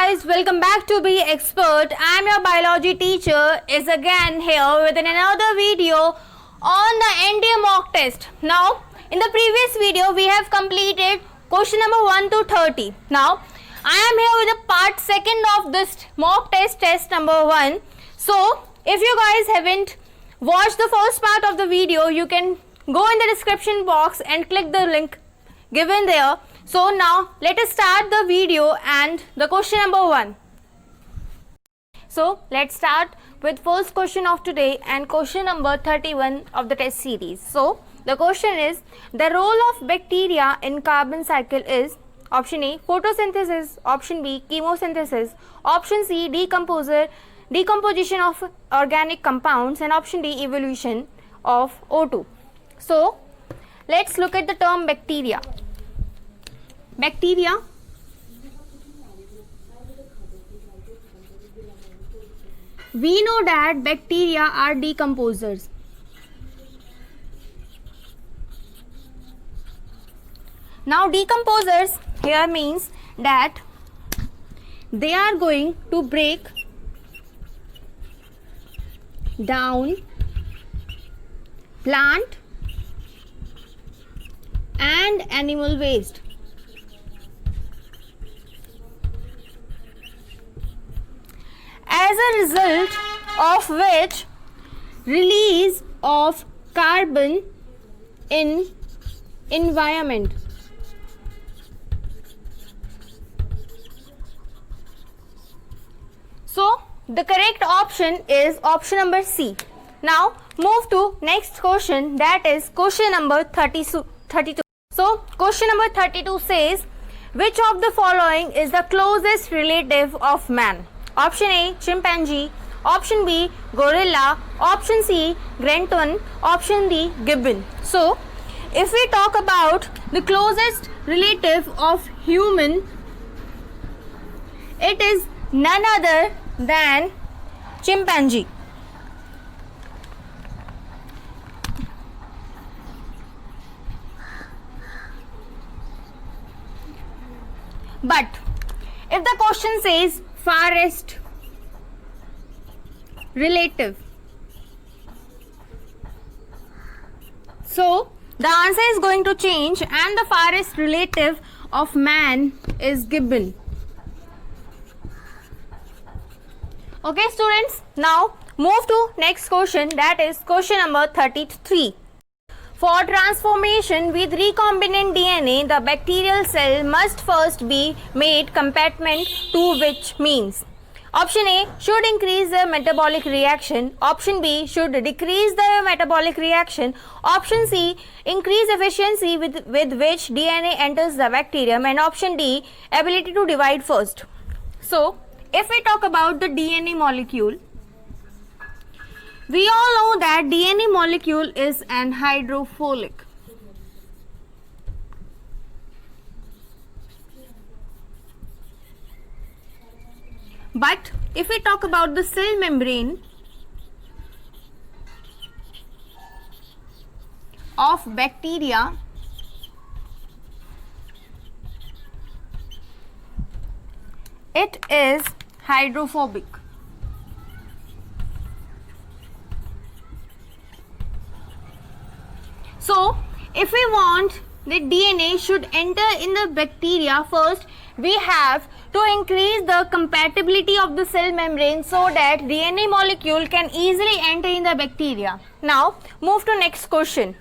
guys, welcome back to Be Expert. I am your biology teacher is again here with another video on the NDA mock test. Now, in the previous video we have completed question number 1 to 30. Now, I am here with the part 2nd of this mock test number 1. So, if you guys haven't watched the first part of the video, you can go in the description box and click the link given there. So now let us start the video and the question number 1. So let's start with first question of today and question number 31 of the test series. So the question is, the role of bacteria in carbon cycle is option A photosynthesis, option B chemosynthesis, option C decomposition of organic compounds, and option D evolution of O2. So let's look at the term bacteria. Bacteria we know that bacteria are decomposers. Now decomposers here means that they are going to break down plant and animal waste. As a result of which release of carbon in environment. So the correct option is option number C. Now move to next question, that is question number 32. So question number 32 says, which of the following is the closest relative of man? Option A chimpanzee, option B gorilla, option C Grenton, option D gibbon. So if we talk about the closest relative of human, it is none other than chimpanzee. But if the question says farthest relative, so the answer is going to change and the farthest relative of man is gibbon. Okay students, now move to next question, that is question number 33. For transformation with recombinant DNA, the bacterial cell must first be made compartment to which means? Option A should increase the metabolic reaction, option B should decrease the metabolic reaction, option C increase efficiency with which DNA enters the bacterium, and option D ability to divide first. So if we talk about the DNA molecule, we all know that DNA molecule is an hydrophilic. But if we talk about the cell membrane of bacteria, it is hydrophobic. So if we want the DNA should enter in the bacteria, first we have to increase the compatibility of the cell membrane so that DNA molecule can easily enter in the bacteria. Now move to next question.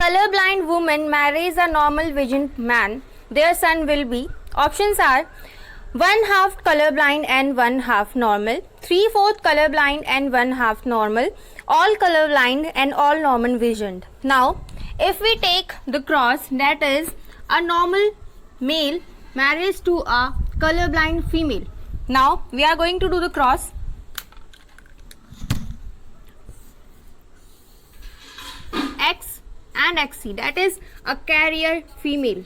Colorblind woman marries a normal vision man, their son will be, options are 1/2 colorblind and 1/2 normal, 3/4 colorblind and 1/2 normal, all colorblind and all normal visioned. Now if we take the cross, that is a normal male marries to a colorblind female. Now we are going to do the cross. X and XC, that is a carrier female.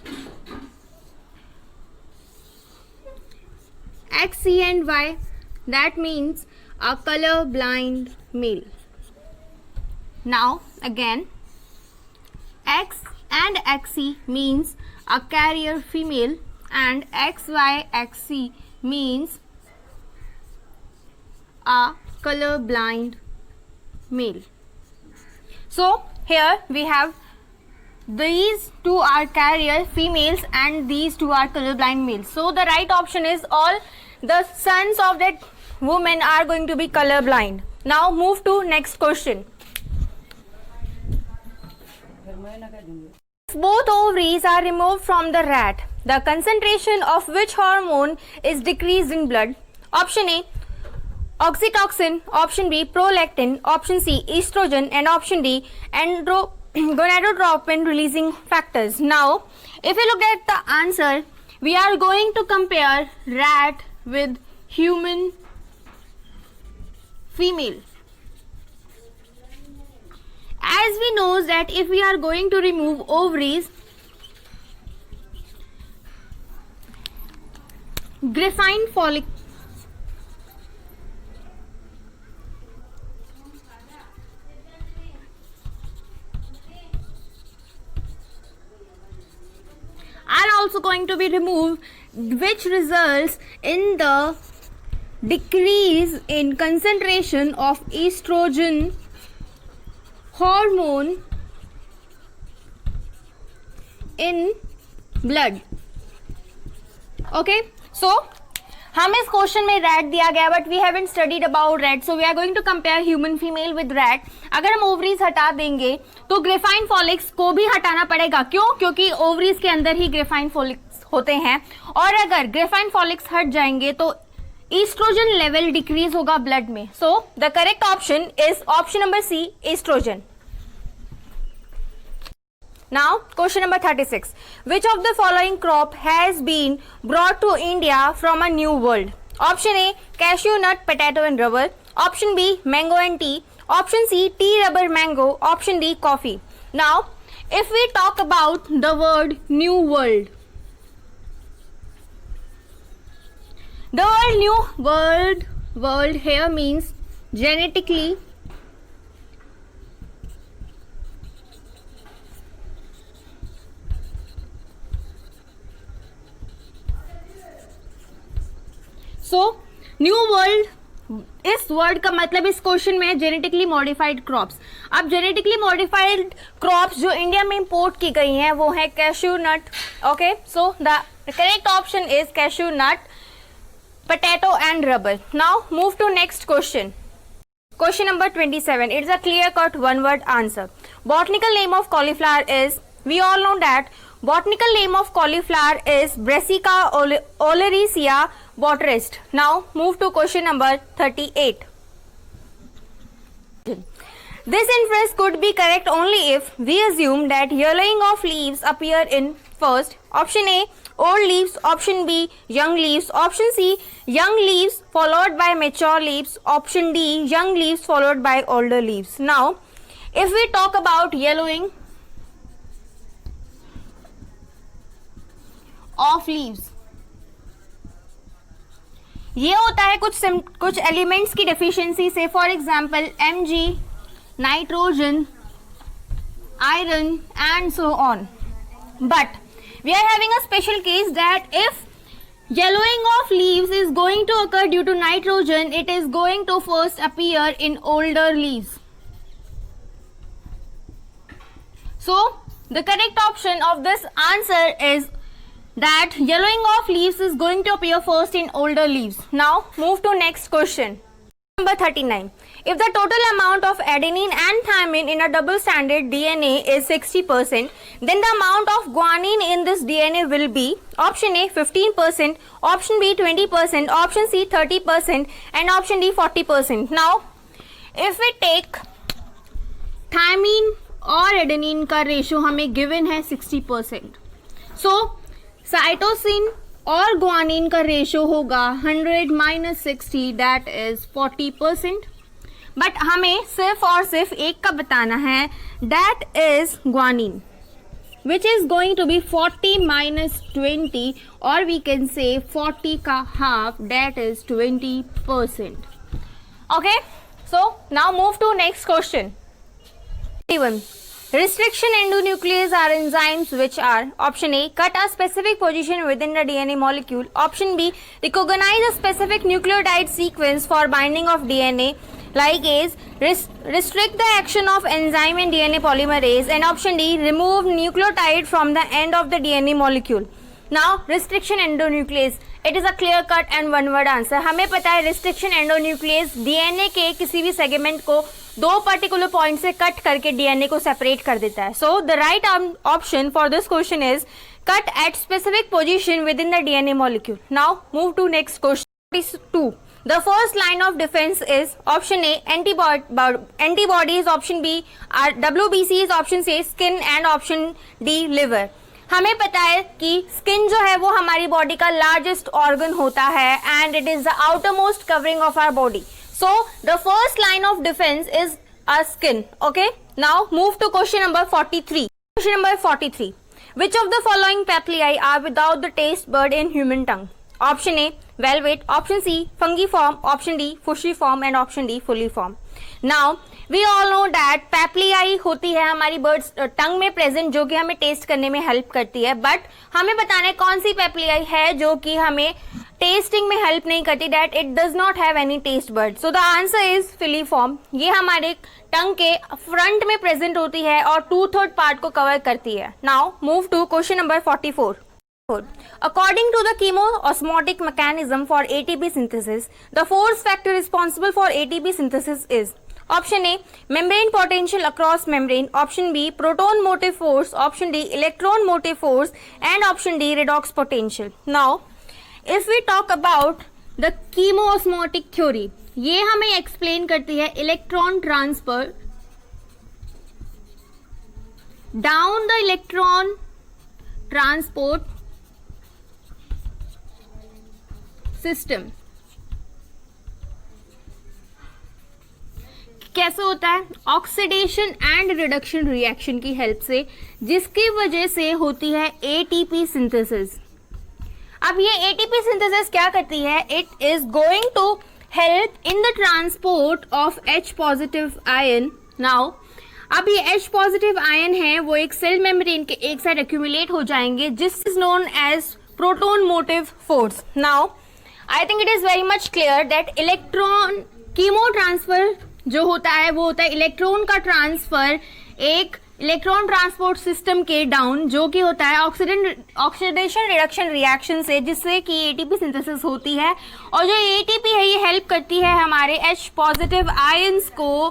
XC and Y, that means a color blind male. Now again, X and XC means a carrier female and XYXC means a color blind male. So here we have these two are carrier females and these two are colorblind males. So the right option is all the sons of that woman are going to be colorblind. Now move to next question. If both ovaries are removed from the rat, the concentration of which hormone is decreased in blood? Option A, oxytocin, option B, prolactin, option C, estrogen, and option D, gonadotropin releasing factors. Now, if you look at the answer, we are going to compare rat with human female. As we know that if we are going to remove ovaries, graphene follicle are also going to be removed, which results in the decrease in concentration of estrogen hormone in blood. Okay, so हम इस question में rat दिया गया but we haven't studied about rat, so we are going to compare human female with rat. अगर हम ovaries हटा देंगे तो ग्रेफाइन फॉलिक्स को भी हटाना पड़ेगा. क्यों? क्योंकि ओवरीज के अंदर ही ग्रेफाइन फॉलिक्स होते हैं और अगर ग्रेफाइन फॉलिक्स हट जाएंगे तो ईस्ट्रोजन लेवल डिक्रीज होगा ब्लड में. So the correct option is option number C, oestrogen. Now question number 36. Which of the following crop has been brought to India from a new world? Option A, cashew nut, potato and rubber. Option B, mango and tea. Option C, tea, rubber, mango. Option D, coffee. Now if we talk about the word new world, the word new world here means genetically so new world, इस word का मतलब इस question में genetically modified crops. अब genetically modified crops जो India में import की गई हैं वो है cashew nut. Okay, so the correct option is cashew nut, potato and rubber. Now move to next question. Question number 27. It's a clear cut one word answer. Botanical name of cauliflower is, we all know that botanical name of cauliflower is Brassica oleracea botrist. Now move to question number 38. This inference could be correct only if we assume that yellowing of leaves appear in first. Option A, old leaves. Option B, young leaves. Option C, young leaves followed by mature leaves. Option D, young leaves followed by older leaves. Now if we talk about yellowing of leaves, ये होता है कुछ elements की deficiency से. For example Mg, nitrogen, iron and so on. But we are having a special case that if yellowing of leaves is going to occur due to nitrogen, it is going to first appear in older leaves. So the correct option of this answer is that yellowing of leaves is going to appear first in older leaves. Now move to next question. Number 39. If the total amount of adenine and thymine in a double stranded DNA is 60%, then the amount of guanine in this DNA will be option A 15%, option B 20%, option C 30% and option D 40%. Now if we take thymine और adenine का ratio हमें given है 60%. So cytosine और guanine का ratio होगा 100 minus 60, that is 40%. But हमें सिर्फ और सिर्फ एक का बताना है, that is guanine, which is going to be 40 minus 20 और वी कैन से 40 का half, that is 20%. Okay, so now move to next question. Restriction endonuclease are enzymes which are option A cut a specific position within the DNA molecule, option B recognize a specific nucleotide sequence for binding of DNA ligase, restrict the action of enzyme in DNA polymerase, and option D remove nucleotide from the end of the DNA molecule. Now restriction endonuclease, it is a clear cut and one word answer. हमें पता है restriction endonuclease DNA के किसी भी segment को दो particular point से cut करके डीएनए को सेपरेट कर देता है. So the right option for this question is cut at specific position within the DNA molecule. Now move to next question 2. The first line of defense is option A antibodies, option B are WBCs, option C skin and option D liver. हमें पता है कि skin जो है वो हमारी body का largest organ होता है and it is the outermost covering of our body. So the first line of defense is our skin. Okay. Now move to question number 43. Question number 43. Which of the following papilli are without the taste bud in human tongue? Option A velvet, option C fungiform, option D fusiform and option D fuliform. Now we all know that papilli होती है हमारी birds टंग में present जो कि हमें test करने में help करती है. बट हमें बताना है कौन सी papilli है जो कि हमें टेस्टिंग में हेल्प नहीं करती, that it does not have any taste bud. So the answer is filiform. ये हमारे टंग के फ्रंट में प्रेजेंट होती है और 2/3 पार्ट को कवर करती है. Now move to question number 44. According to the chemoosmotic mechanism for ATP synthesis, the force factor responsible for ATP synthesis is option A membrane potential across membrane, option B proton motive force, option D electron motive force and option D redox potential. Now if we talk about the chemoosmotic theory, ये हमें explain करती है electron transfer down the electron transport system. कैसे होता है? Oxidation and reduction reaction की help से, जिसकी वजह से होती है एटीपी सिंथेसिस. अब ये एटीपी सिंथेसिस क्या करती है? It is going to help in the transport of H positive ion. Now अब ये H पॉजिटिव आयन है वो एक सेल मेम्ब्रेन के एक साइड एक्यूमुलेट हो जाएंगे, जिस is known as proton motive force. Now I think it is very much clear that electron chemo transfer जो होता है वो होता है इलेक्ट्रॉन का ट्रांसफर एक इलेक्ट्रॉन ट्रांसपोर्ट सिस्टम के डाउन, जो कि होता है ऑक्सीडेशन रिडक्शन रिएक्शन से, जिससे कि एटीपी सिंथेसिस होती है. और जो एटीपी है ये हेल्प करती है हमारे H पॉजिटिव आयंस को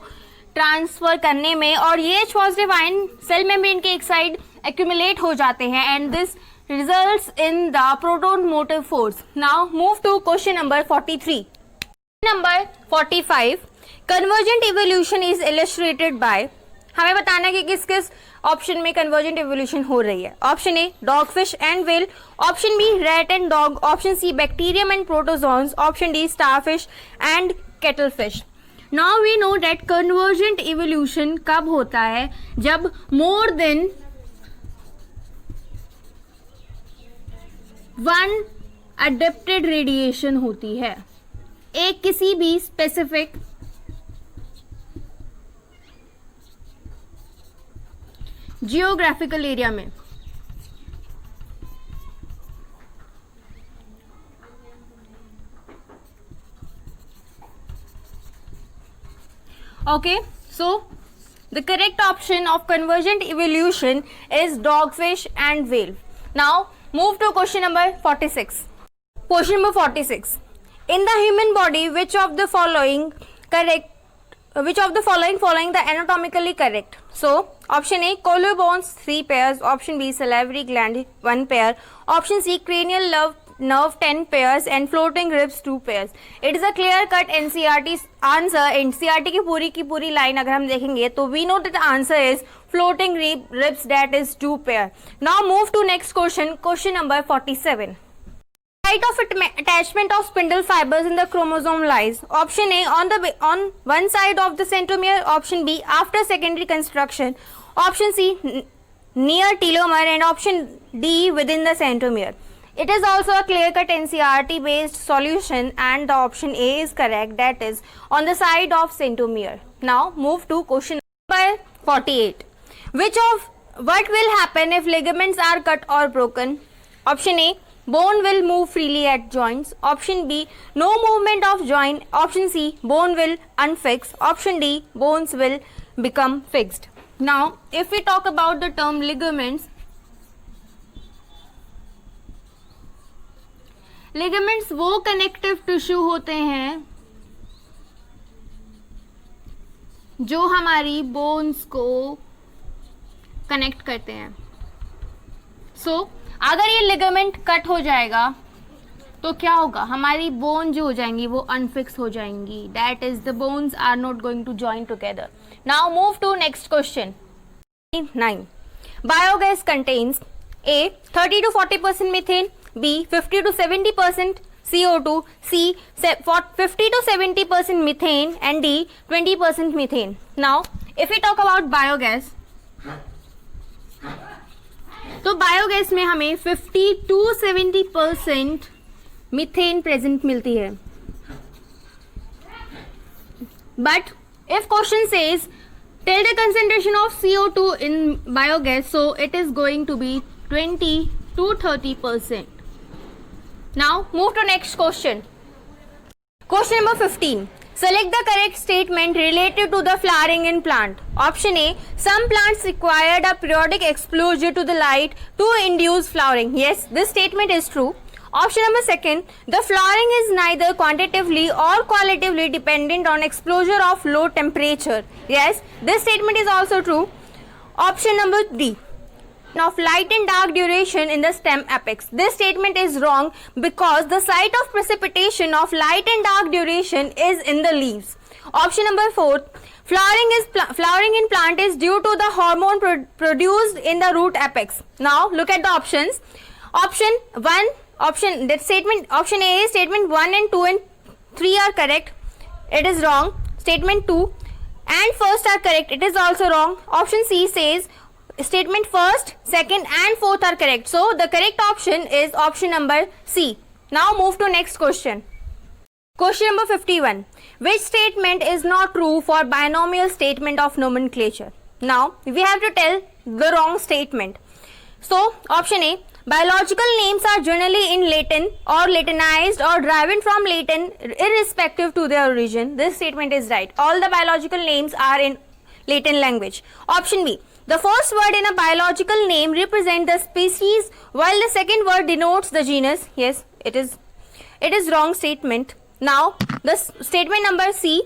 ट्रांसफर करने में, और ये H positive ion cell membrane के एक साइड एक्यूमुलेट हो जाते हैं and this results in the proton motive force. Now move to question number 43. Number 45. Convergent evolution is illustrated by. हमें बताना है कि किस किस ऑप्शन में कन्वर्जेंट एवोल्यूशन हो रही है. Option A dogfish and whale, option B rat and dog, option C bacterium and protozoans, option D starfish and cuttlefish. Now we know that convergent evolution कब होता है? जब more than one adapted radiation होती है एक किसी भी specific geographical area में. Okay, so the correct option of convergent evolution is dogfish and whale. Now move to question number 46. Question number 46. In the human body, which of the following following the anatomically correct? So option A collarbones 3 pairs, option B salivary gland 1 pair, option C cranial nerve 10 pairs and floating ribs 2 pairs. It is a clear cut NCERT answer. NCERT की पूरी line अगर हम देखेंगे तो we know that the answer is floating ribs, that is 2 pair. Now move to next question. Question number 47. Site of attachment of spindle fibers in the chromosome lies. Option A on one side of the centromere, option B after secondary construction, option C near telomere and option D within the centromere. It is also a clear-cut NCERT based solution and the option A is correct, that is on the side of centromere. Now move to question number 48. What will happen if ligaments are cut or broken? Option A, bone will move freely at joints. Option B, no movement of joint. Option C, bone will unfix. Option D, bones will become fixed. Now, if we talk about the term ligaments, ligaments वो connective tissue होते हैं जो हमारी bones को connect करते हैं. सो अगर ये लिगामेंट कट हो जाएगा तो क्या होगा, हमारी बोन जो हो जाएंगी वो अनफिक्स हो जाएंगी. That is the bones are not going to join together. Now move to next question 9. Biogas contains A 30 to 40% methane, B 50 to 70% CO2, C 50 to 70% methane, and D 20% methane. Now, if we talk about biogas, तो biogas में हमें 50 to 70% methane present मिलती है. But if question says tell the concentration of CO2 in biogas, so it is going to be 20 to 30%. Now move to next question. Question number 15. Select the correct statement related to the flowering in plant. Option A, some plants required a periodic exposure to the light to induce flowering. Yes, this statement is true. Option number 2, the flowering is neither quantitatively or qualitatively dependent on exposure of low temperature. Yes, this statement is also true. Option number D, of light and dark duration in the stem apex. This statement is wrong because the site of precipitation of light and dark duration is in the leaves. Option number 4, flowering in plant is due to the hormone produced in the root apex. Now look at the options. Option A, statement 1 and 2 and 3 are correct. It is wrong. Statement 2 and first are correct. It is also wrong. Option C says statement first, second and fourth are correct. So the correct option is option number C. Now move to next question. Question number 51. Which statement is not true for binomial statement of nomenclature? Now we have to tell the wrong statement. So option A, biological names are generally in Latin or Latinized or derived from Latin irrespective to their origin. This statement is right. All the biological names are in Latin language. Option B, the first word in a biological name represents the species while the second word denotes the genus. Yes, it is wrong statement. Now the statement number C,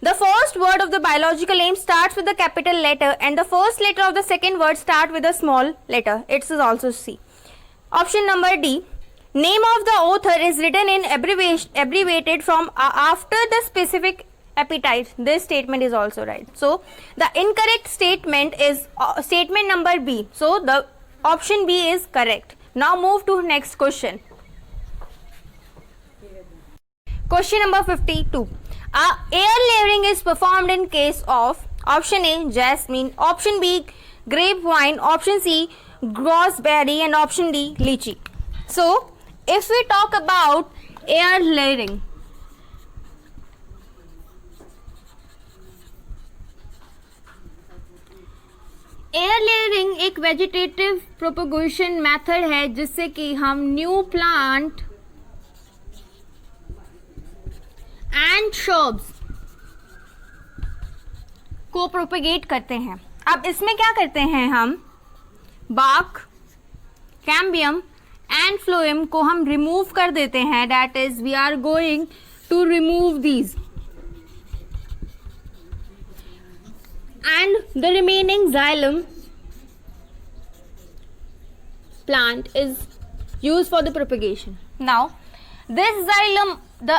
the first word of the biological name starts with the capital letter and the first letter of the second word start with a small letter. It is also C. Option number D, name of the author is written in abbreviated from after the specific epithet. This statement is also right. So the incorrect statement is statement number B. So the option B is correct. Now move to next question. Question number 52. Air layering is performed in case of option A, jasmine, option B, grapevine, option C, gooseberry, and option D, lychee. So if we talk about air layering, air layering एक vegetative propagation method है जिससे कि हम new plant and shrubs को propagate करते हैं. अब इसमें क्या करते हैं, हम बार्क, कैम्बियम एंड फ्लोएम को हम रिमूव कर देते हैं. That is we are going to remove these and the remaining xylem plant is used for the propagation. Now this xylem, the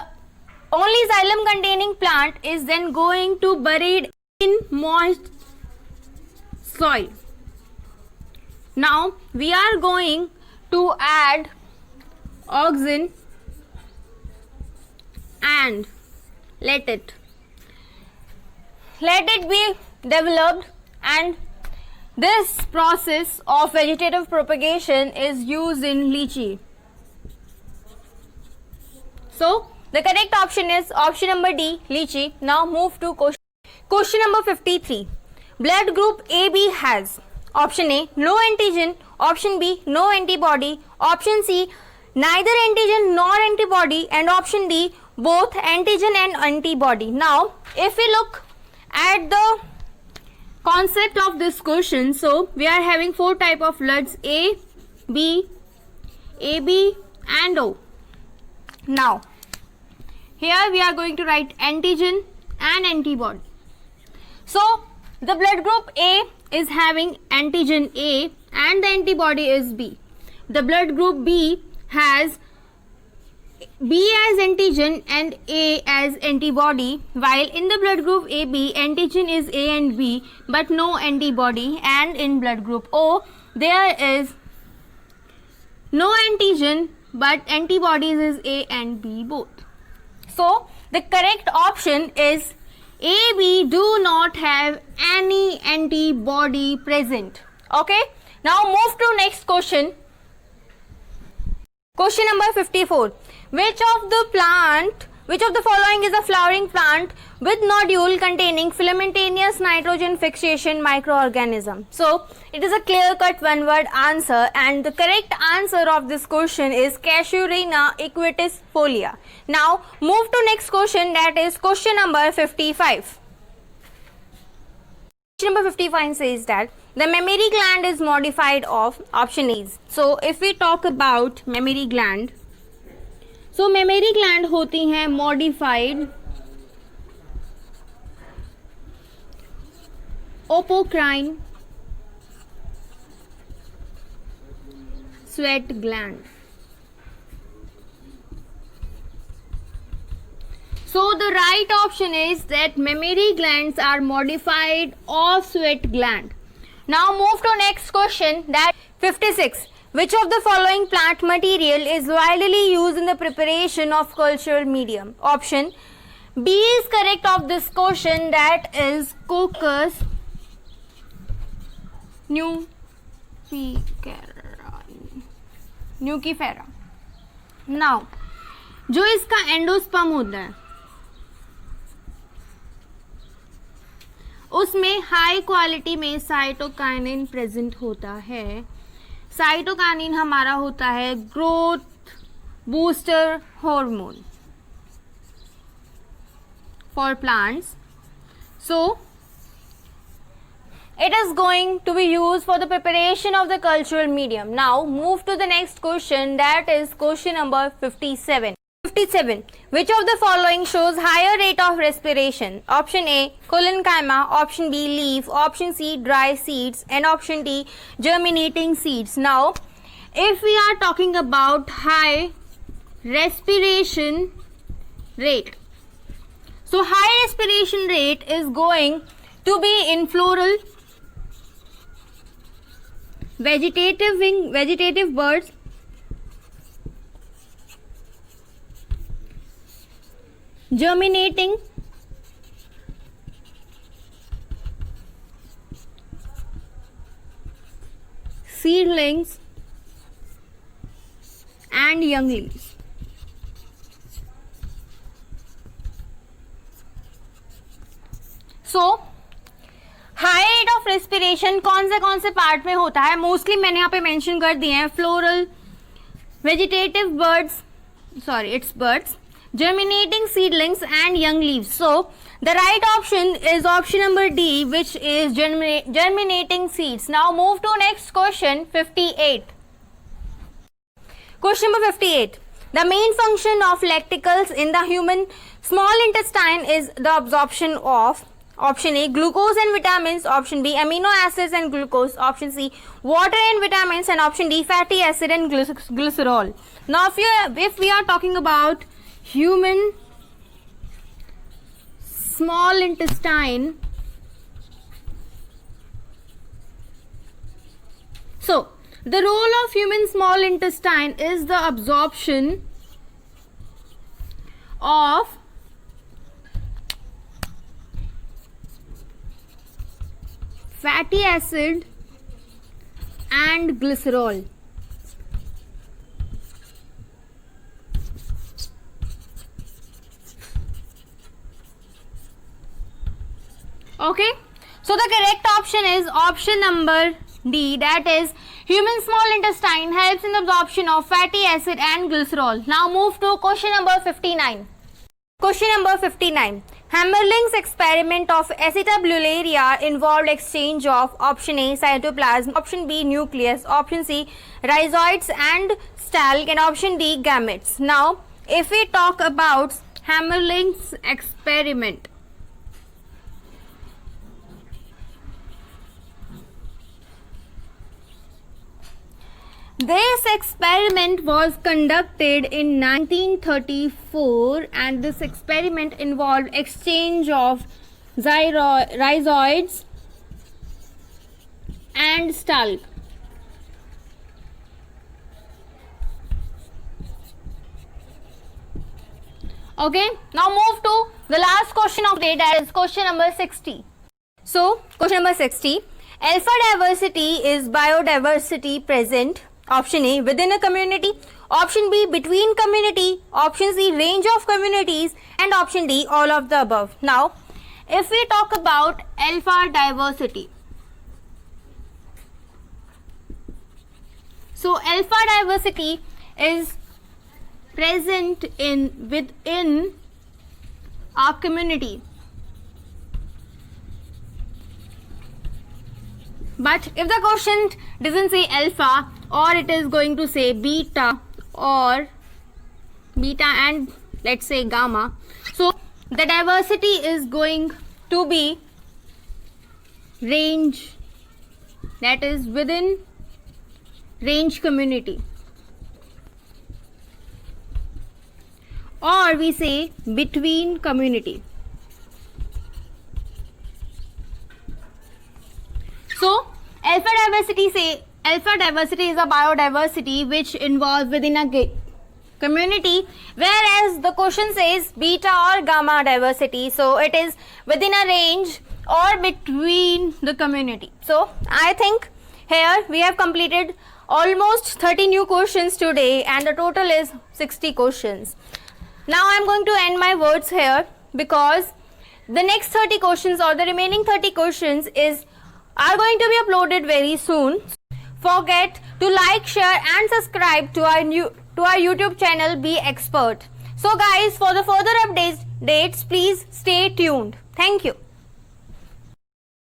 only xylem containing plant is then going to buried in moist soil. Now we are going to add oxygen and let it be developed, and this process of vegetative propagation is used in lychee. So the correct option is option number D, lychee. Now move to question number 53. Blood group AB has Option A, no antigen. Option B, no antibody. Option C, neither antigen nor antibody. And option D, both antigen and antibody. Now, if we look at the concept of this question, so we are having four type of bloods: A, B, AB and O. Now, here we are going to write antigen and antibody. So, the blood group A is having antigen A and the antibody is B. The blood group B has B as antigen and A as antibody, while in the blood group AB, antigen is A and B but no antibody, and in blood group O, there is no antigen but antibodies is A and B both. So, the correct option is AB do not have any antibody present. Okay. Now move to next question. Question number 54. Which of the following is a flowering plant with nodule containing filamentous nitrogen fixation microorganism? So, it is a clear-cut one-word answer, and the correct answer of this question is Casuarina equitisfolia. Now, move to next question, that is question number 55. Question number 55 says that the mammary gland is modified of option A's. So, if we talk about mammary gland, so mammary gland होती हैं modified apocrine sweat gland. So the right option is that mammary glands are modified of sweat gland. Now move to next question, that 56. Which of the following plant material is widely used in the preparation of cultural medium? Option B is correct of this question, that is Coccus nucifera. Now, जो इसका endosperm होता है उसमें high quality में cytokinin present होता है. Cytokinin हमारा होता है growth booster hormone for plants. So it is going to be used for the preparation of the cultural medium. Now move to the next question, that is question number 57. 57. Which of the following shows higher rate of respiration? Option A, collenchyma. Option B, leaf. Option C, dry seeds. And option D, germinating seeds. Now, if we are talking about high respiration rate, so high respiration rate is going to be in floral, vegetative birds, germinating, seedlings and young leaves. So, high rate of respiration कौन से part में होता है? Mostly मैंने यहाँ पे mention कर दिए हैं. Floral, vegetative birds, sorry it's birds, germinating seedlings and young leaves. So the right option is option number D, which is germinating seeds. Now move to next question, 58. Question number 58. The main function of lacticals in the human small intestine is the absorption of option A, glucose and vitamins. Option B, amino acids and glucose. Option C, water and vitamins. And option D, fatty acid and glycerol. Now if we are talking about human small intestine, so the role of human small intestine is the absorption of fatty acid and glycerol. Okay, so the correct option is option number D, that is human small intestine helps in the absorption of fatty acid and glycerol. Now move to question number 59. Question number 59. Hammerling's experiment of acetabularia involved exchange of option A cytoplasm, option B nucleus, option C rhizoids and stalk, and option D gametes. Now if we talk about Hammerling's experiment, this experiment was conducted in 1934 and this experiment involved exchange of rhizoids and stalk. Okay, now move to the last question of the day, that is question number 60. So, question number 60. Alpha diversity is biodiversity present, option A, within a community, option B, between community, option C, range of communities, and option D, all of the above. Now, if we talk about alpha diversity, so alpha diversity is present within our community. But if the question doesn't say alpha, or it is going to say beta, or beta and let's say gamma, so the diversity is going to be range, that is within range community, or we say between community. So alpha diversity is a biodiversity which involves within a community, whereas the question says beta or gamma diversity, so it is within a range or between the community. So I think here we have completed almost 30 new questions today and the total is 60 questions. Now I am going to end my words here because the next 30 questions or the remaining 30 questions are going to be uploaded very soon. Forget to like, share and subscribe to our YouTube channel Be Expert. So guys, for the further updates, please stay tuned. Thank you.